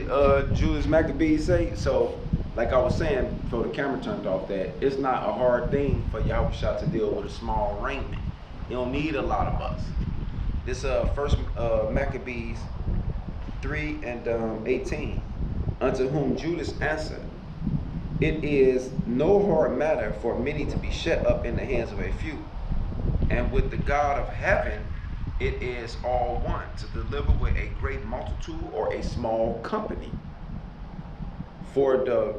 did Julius Maccabees say? So, like I was saying before the camera turned off, that it's not a hard thing for Yahushua to deal with a small arraignment. You don't need a lot of us. This first Maccabees 3 and 18. Unto whom Judas answered, it is no hard matter for many to be shut up in the hands of a few. And with the God of heaven, it is all one to deliver with a great multitude or a small company. For the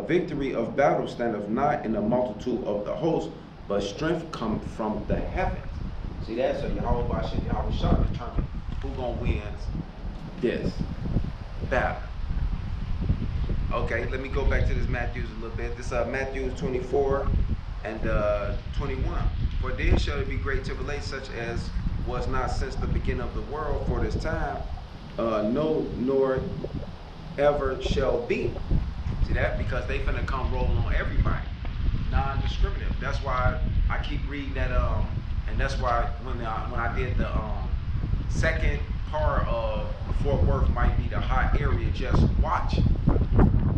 victory of battle standeth not in the multitude of the host, but strength comes from the heavens. See that? So Yahweh shall determine who gonna win this battle. Okay, let me go back to this Matthews a little bit. This Matthews 24 and 21. For then shall there be great tribulation, such as was not since the beginning of the world for this time, no, nor ever shall be. See that? Because they finna come rolling on everybody, non-discriminative. That's why I keep reading that. And that's why when I did the second part of Fort Worth might be the hot area, just watch,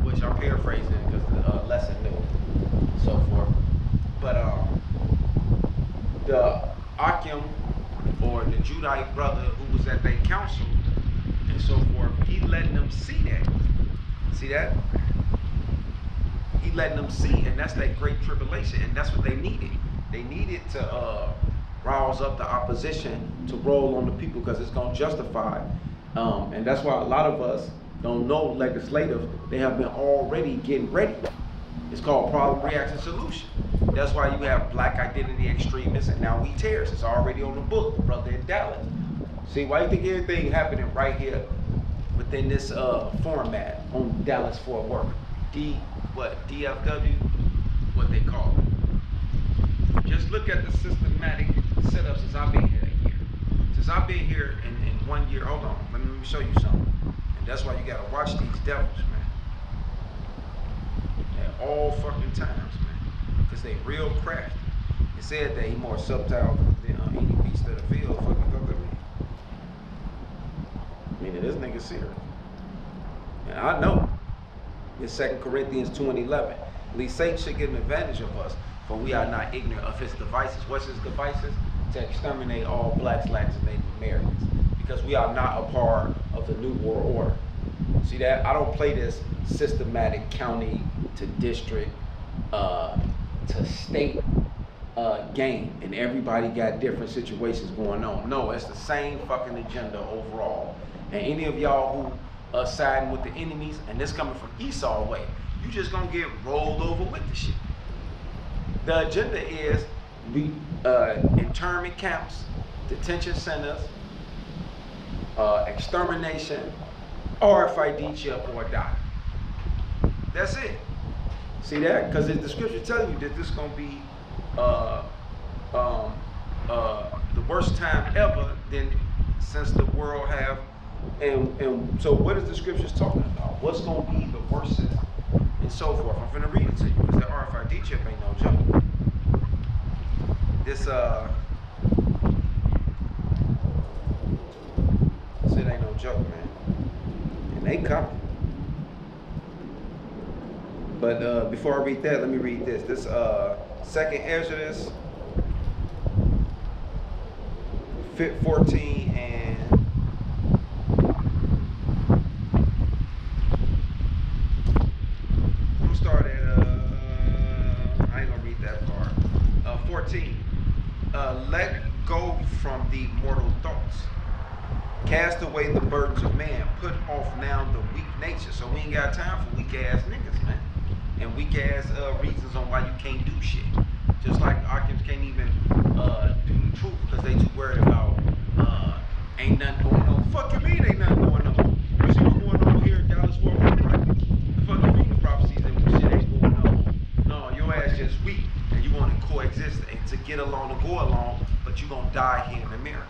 which I'm paraphrasing because the lesson new, so forth. But the Akim, or the Judite brother who was at their council and so forth, he letting them see that. See that? He letting them see, and that's that great tribulation, and that's what they needed. They needed to rouse up the opposition to roll on the people, because it's going to justify. And that's why a lot of us don't know legislative. They have been already getting ready. It's called problem, reaction, solution. That's why you have black identity extremists, and now we terrorists. It's already on the book, brother, in Dallas. See, why you think everything happening right here within this format on Dallas Fort Worth? DFW, what they call it. Just look at the systematic setup since I've been here a year. Since I've been here in 1 year, hold on, let me show you something. And that's why you gotta watch these devils, man. At all fucking times, man. Because they real crafty. It said that he more subtle than any beast of the field. Fucking go to me. Meaning this nigga serious. And I know. It's 2 Corinthians 2 and 11. At least Satan should get an advantage of us, for we are not ignorant of his devices. What's his devices? To exterminate all blacks, Latins, and Native Americans. Because we are not a part of the New World Order. See that? I don't play this systematic county to district to state game, and everybody got different situations going on. No, it's the same fucking agenda overall. And any of y'all who siding with the enemies, and this coming from Esau way, you just gonna get rolled over with the shit. The agenda is internment camps, detention centers, extermination, RFID chip, or die. That's it. See that? Because the scripture tells you that this is gonna be the worst time ever since the world have. And so what is the scriptures talking about? What's going to be the worst and so forth? I'm going to read it to you, because that RFID chip ain't no joke. This it ain't no joke, man. And they coming. But before I read that, let me read this. This 2nd Exodus 14 and start at I ain't gonna read that part. 14. Let go from the mortal thoughts. Cast away the burdens of man. Put off now the weak nature. So we ain't got time for weak ass niggas, man. And weak ass reasons on why you can't do shit. Just like Occupants can't even do the truth because they too worried about ain't nothing going on. Fuck you mean ain't nothing going on? You see what's going on here in Dallas Fort Worth, right? The fuck you mean the prophecies and shit ain't going on? No, your ass just weak and you want to coexist and to get along and go along, but you gonna die here in America.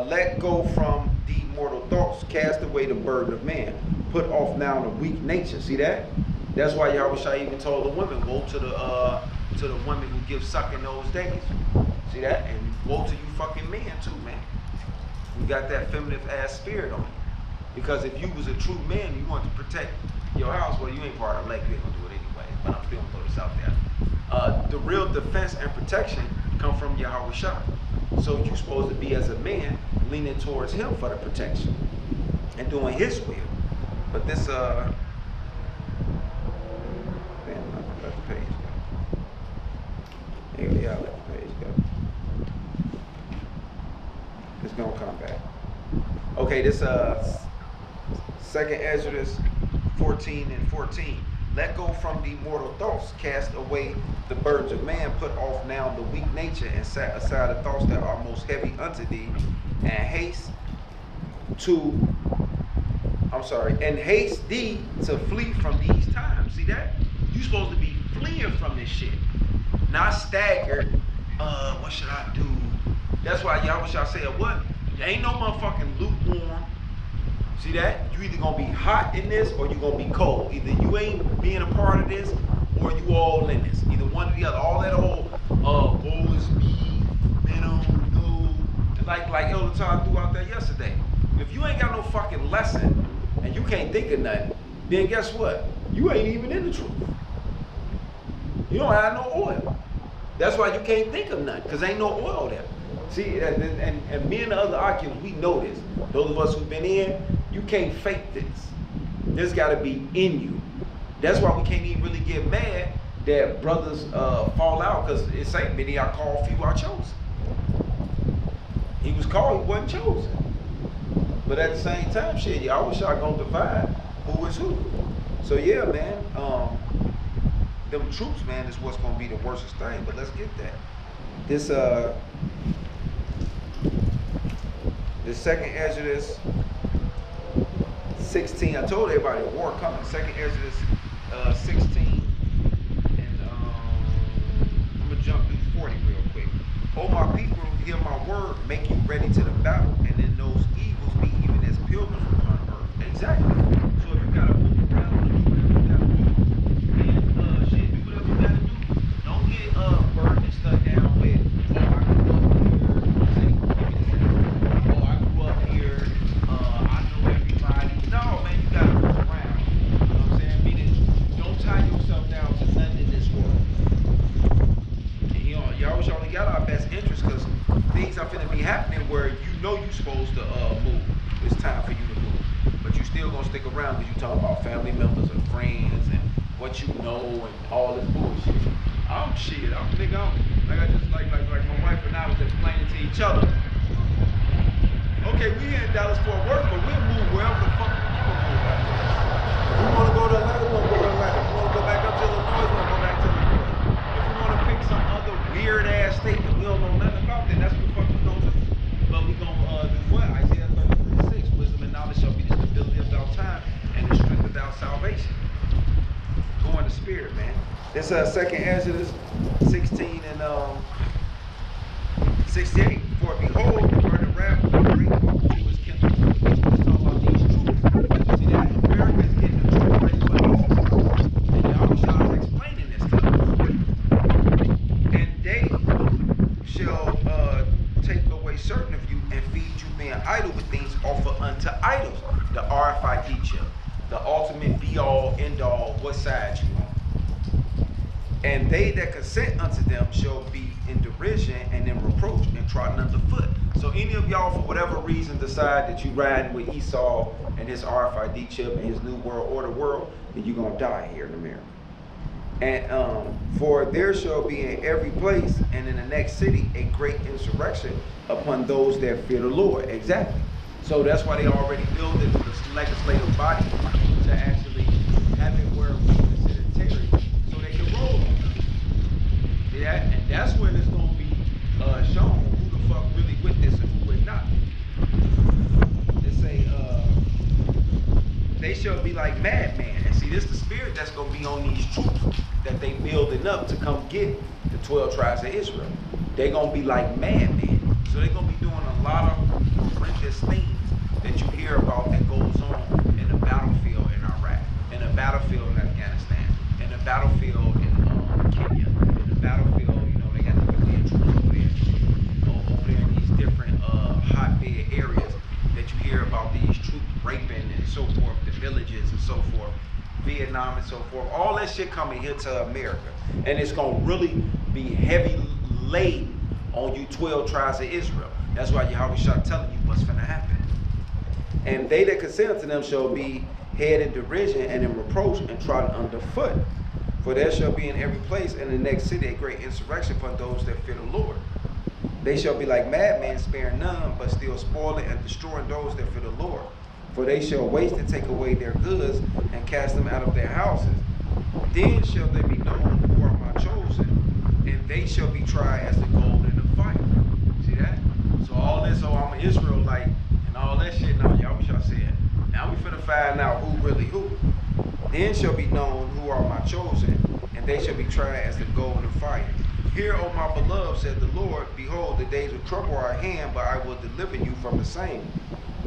Let go from the mortal thoughts, cast away the burden of man, put off now the weak nature. See that? That's why Yahweh even told the women, woe to the women who give suck in those days. See that? And woe to you fucking men too, man. You got that feminine ass spirit on you. Because if you was a true man, you want to protect your house. Well, you ain't part of the lake. You ain't gonna do it anyway. But I'm still gonna throw this out there. The real defense and protection come from Yahweh Shah. So you're supposed to be, as a man, leaning towards him for the protection and doing his will. But this damn, I let the page go. Yeah, I let the page go. It's gonna come back. Okay, this second Exodus 14 and 14. Let go from the mortal thoughts, cast away the burdens of man, put off now the weak nature, and set aside the thoughts that are most heavy unto thee, and haste thee to flee from these times. See that? You supposed to be fleeing from this shit, not staggered. What should I do? That's why y'all wish I said what? There ain't no motherfucking lukewarm. See that? You either gonna be hot in this or you gonna be cold. Either you ain't being a part of this or you all in this. Either one or the other. All that whole woe is me, man, I don't know. And like Elder Todd threw out there yesterday. If you ain't got no fucking lesson and you can't think of nothing, then guess what? You ain't even in the truth. You don't have no oil. That's why you can't think of nothing, because ain't no oil there. See, and me and the other occupants, we know this. Those of us who've been in, you can't fake this. This got to be in you. That's why we can't even really get mad that brothers fall out, because it's ain't many I call, few are chosen. He was called, he wasn't chosen. But at the same time, shit, I wish I gonna divide who is who. So yeah, man, them troops, man, is what's gonna be the worstest thing. But let's get that. This second Exodus 16. I told everybody war coming. Second Exodus 16, and I'm gonna jump through 40 real quick. Oh my people, hear my word, make you ready to the battle, and then those evils be even as pilgrims upon earth. Exactly. So if you gotta move around, do whatever you gotta do, and shit, do whatever you gotta do. Don't get burned and stuck down with, oh, I grew up here, I know everybody. No, man, you gotta move around. You know what I'm saying? Meaning, don't tie yourself down to nothing in this world. And y'all wish only got our best interest, because things are finna be happening where you know you're supposed to move. It's time for you to move. But you still gonna stick around because you talk about family members and friends and what you know and all this bullshit. I'm like my wife and I was explaining to each other. Okay, we here in Dallas Fort Worth, but we'll move wherever the fuck we want to move out there. If we want to go to Atlanta, we'll go to Atlanta. If we want to go back up to Illinois, we'll go back to Illinois. If we want to pick some other weird ass state that we don't know nothing about, then that's what the fuck we gonna do. But we gonna do what? Isaiah 33:6, wisdom and knowledge shall be the stability of our time and the strength of our salvation. Go in the spirit, man. This second Exodus 16 and 68. For behold, the burning wrath of the great multitude is kindled. Let's talk about these troops. See that? America's getting the troops ready for these. And Yahweh is explaining this to us. And they shall take away certain of you and feed you being idle with things offered unto idols. The RFID chip. The ultimate be-all, end-all, what side you on. And they that consent unto them shall be in derision and in reproach and trodden underfoot. So any of y'all, for whatever reason, decide that you riding with Esau and his RFID chip and his new world order world, then you're going to die here in America. And for there shall be in every place and in the next city a great insurrection upon those that fear the Lord. Exactly. So that's why they already built into the legislative body to actually have it where we consider terrorists, so they can roll on them. Yeah, and that's when it's going to be shown who the fuck really with this and who is not. They say they shall be like madmen. And see, this is the spirit that's going to be on these troops that they building up to come get the 12 tribes of Israel. They're going to be like madmen. So they're going to be doing a lot of horrendous things that you hear about that goes on in the battlefield in Iraq, in the battlefield in Afghanistan, in the battlefield in Kenya, in the battlefield, you know, they got the Korean troops over there in these different hotbed areas. that you hear about these troops raping and so forth, the villages and so forth, Vietnam and so forth, all that shit coming here to America. And it's gonna really be heavy laden on you 12 tribes of Israel. That's why Yahweh Shah telling you what's gonna happen. And they that consent unto them shall be head in derision and in reproach and trodden underfoot. For there shall be in every place in the next city a great insurrection upon those that fear the Lord. They shall be like madmen, sparing none, but still spoiling and destroying those that fear the Lord. For they shall waste and take away their goods and cast them out of their houses. Then shall they be known who are my chosen, and they shall be tried as the gold in the fire. See that? So all this, oh, I'm an Israelite, and all that shit, now y'all wish I said. Now we finna find out who really who. Then shall be known who are my chosen, and they shall be tried as the gold in the fire. Hear, O my beloved, said the Lord, behold, the days of trouble are at hand, but I will deliver you from the same.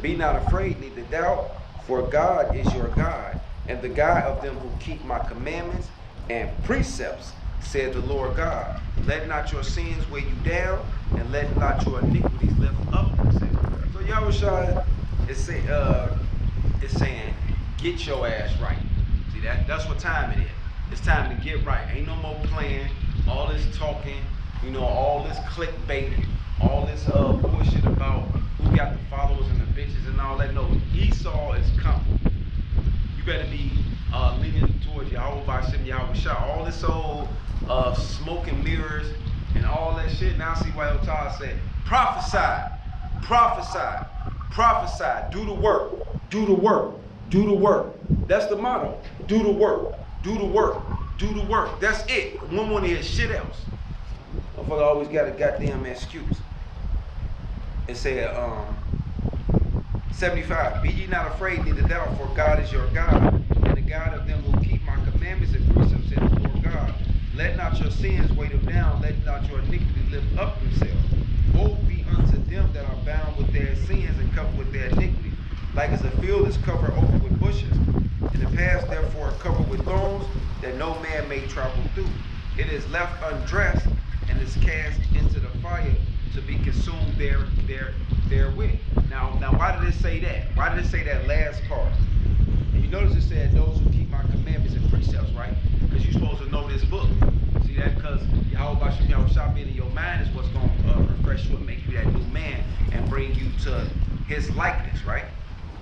Be not afraid, neither doubt, for God is your God, and the God of them who keep my commandments and precepts, said the Lord God. Let not your sins weigh you down, and let not your iniquities lift up themselves. So Yahushua is saying, get your ass right. See that? That's what time it is. It's time to get right. Ain't no more playing, all this talking, you know, all this clickbait, all this bullshit about who got the followers and the bitches and all that. No, Esau is coming. You better be leaning towards Yahweh Hashem, Yahweh Shah. All this old smoke and mirrors and all that shit. Now see why Otah said, prophesy, prophesy, prophesy, do the work, do the work, do the work. That's the motto. Do the work, do the work, do the work. That's it. One want to hear shit else. Motherfucker always got a goddamn excuse. It said, 75, be ye not afraid, neither doubt, for God is your God, and the God of them who keep my commandments and precepts, said the Lord God. Let not your sins weigh them down, let not your iniquity lift up themselves. Woe be unto them that are bound with their sins and covered with their iniquity. Like as a field is covered over with bushes, and the paths therefore are covered with thorns, that no man may travel through. It is left undressed, and is cast into the fire to be consumed therewith. Now, why did it say that? Why did it say that last part? And you notice it said, those who keep my commandments and precepts, right? Because you're supposed to know this book. See that? Because Yahweh Bashem Yahweh Shah being in your mind is what's going to refresh you and make you that new man and bring you to his likeness, right?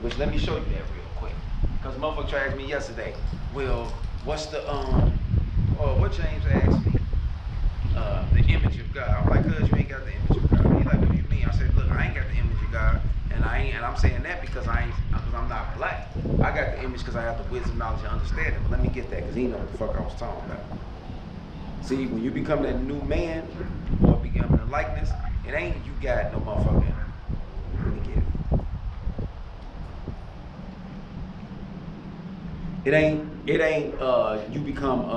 Which, let me show you that real quick. Because motherfucker asked me yesterday, well, what's the, what James asked me? The image of God. I'm like, cuz you ain't got the image of God. He like, what do you mean? I said, look, I ain't got the image of God, and I'm saying that because I'm not black. I got the image because I have the wisdom, knowledge, and understanding. But let me get that, because he know what the fuck I was talking about. See, when you become that new man, or become the likeness, it ain't you got no motherfucking. Let me get it. It ain't you become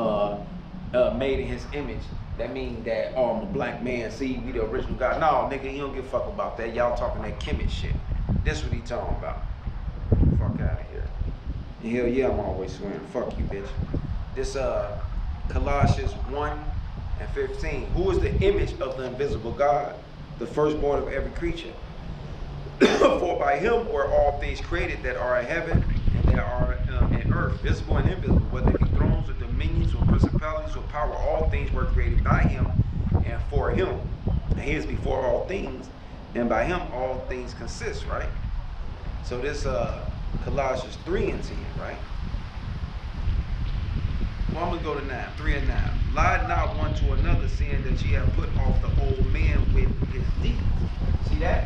made in his image. That means that, oh, I'm a black man, see, we the original God. No, nigga, he don't give a fuck about that. Y'all talking that Kemet shit. This what he talking about. Fuck out of here. And hell yeah, I'm always swearing. Fuck you, bitch. This Colossians 1:15. Who is the image of the invisible God, the firstborn of every creature? For by him were all things created that are in heaven and that are in earth, visible and invisible, whether it be thrones or dominions or principalities or power, all things were created by him and for him. And he is before all things, and by him all things consist, right? So this Colossians 3:10, right? Well, I'm gonna go to 9, 3 and 9. Lie not one to another, seeing that ye have put off the old man with his deeds. See that?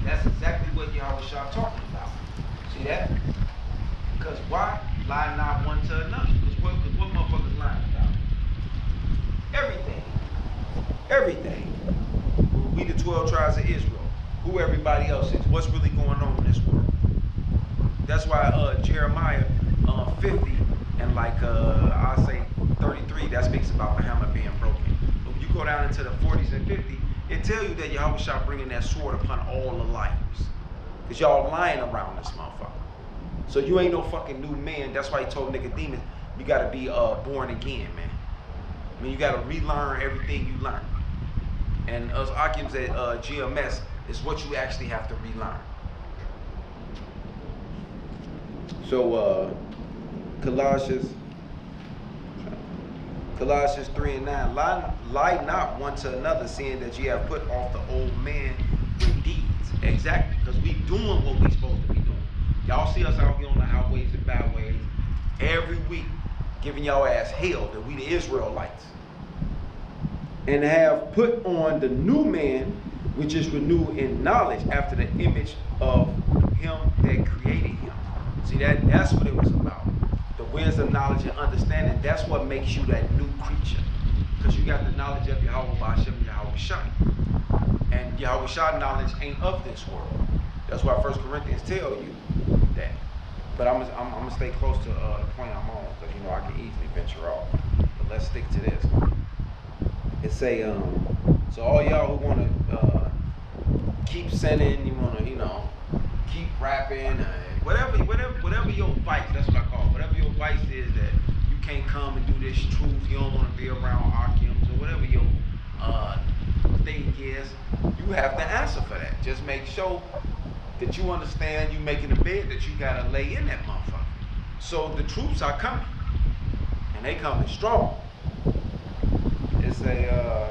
That's exactly what Yahweh Shah talking about. See that? Because why? Lie not one to another. Because what motherfuckers lying about? Everything. Everything. We the 12 tribes of Israel. Who everybody else is. What's really going on in this world. That's why Jeremiah 50 and like I say 33, that speaks about the hammer being broken. But when you go down into the 40s and 50s, it tell you that Yahweh shall bringing that sword upon all the liars. Because y'all lying around this motherfucker. So you ain't no fucking new man. That's why he told Nicodemus, you gotta be born again, man. I mean, you gotta relearn everything you learn. And us Akims at GMS is what you actually have to relearn. So Colossians 3:9, lie not one to another, seeing that ye have put off the old man with deeds. Exactly, because we doing what we supposed to be doing. Y'all see us out here on the highways and byways every week, giving y'all ass hell that we the Israelites. And have put on the new man, which is renewed in knowledge after the image of him that created him. See, that's what it was about. The wisdom, knowledge, and understanding, that's what makes you that new creature. Because you got the knowledge of Yahweh Ba'ashem and Yahweh Shai. And Yahweh Shai knowledge ain't of this world. That's why 1 Corinthians tell you that. But I'm gonna stay close to the point I'm on, because you know I can easily venture off. But let's stick to this. It say, so all y'all who wanna keep sinning, you wanna, keep rapping, whatever your vice, that's what I call it. Whatever your vice is, that you can't come and do this truth, you don't want to be around Akims, or whatever your thing is, you have to answer for that. Just make sure that you understand you making a bed that you gotta lay in that motherfucker. So the troops are coming, and they coming strong. It's a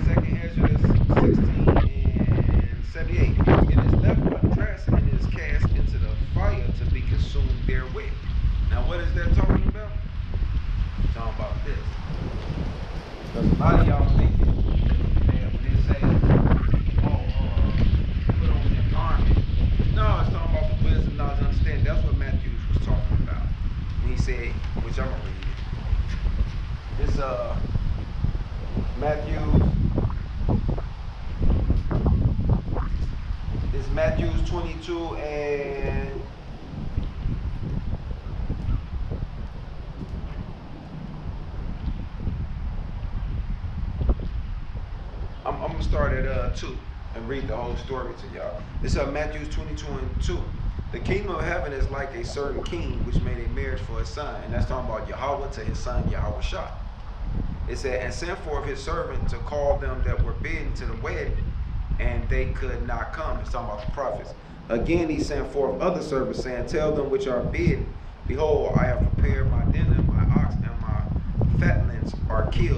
Second Ezra 16:78. It is left undressed and is cast into the fire to be consumed therewith. Now, what is that talking about? It's talking about this. Because a lot of y'all think that when they say, put on your garment. No, it's talking about the wisdom, knowledge, and understanding. That's what Matthew was talking about. When he said, which I'm going to read it. It's Matthew 22 and I'm going to start at 2 and read the whole story to y'all. It's Matthew 22 and 2. The kingdom of heaven is like a certain king which made a marriage for his son. And that's talking about Yahweh to his son Yahweh Shai. It said, and sent forth his servant to call them that were bidden to the wedding, and they could not come. It's talking about the prophets. Again, he sent forth other servants, saying, tell them which are bidden, behold, I have prepared my dinner, my ox and my fatlings are killed.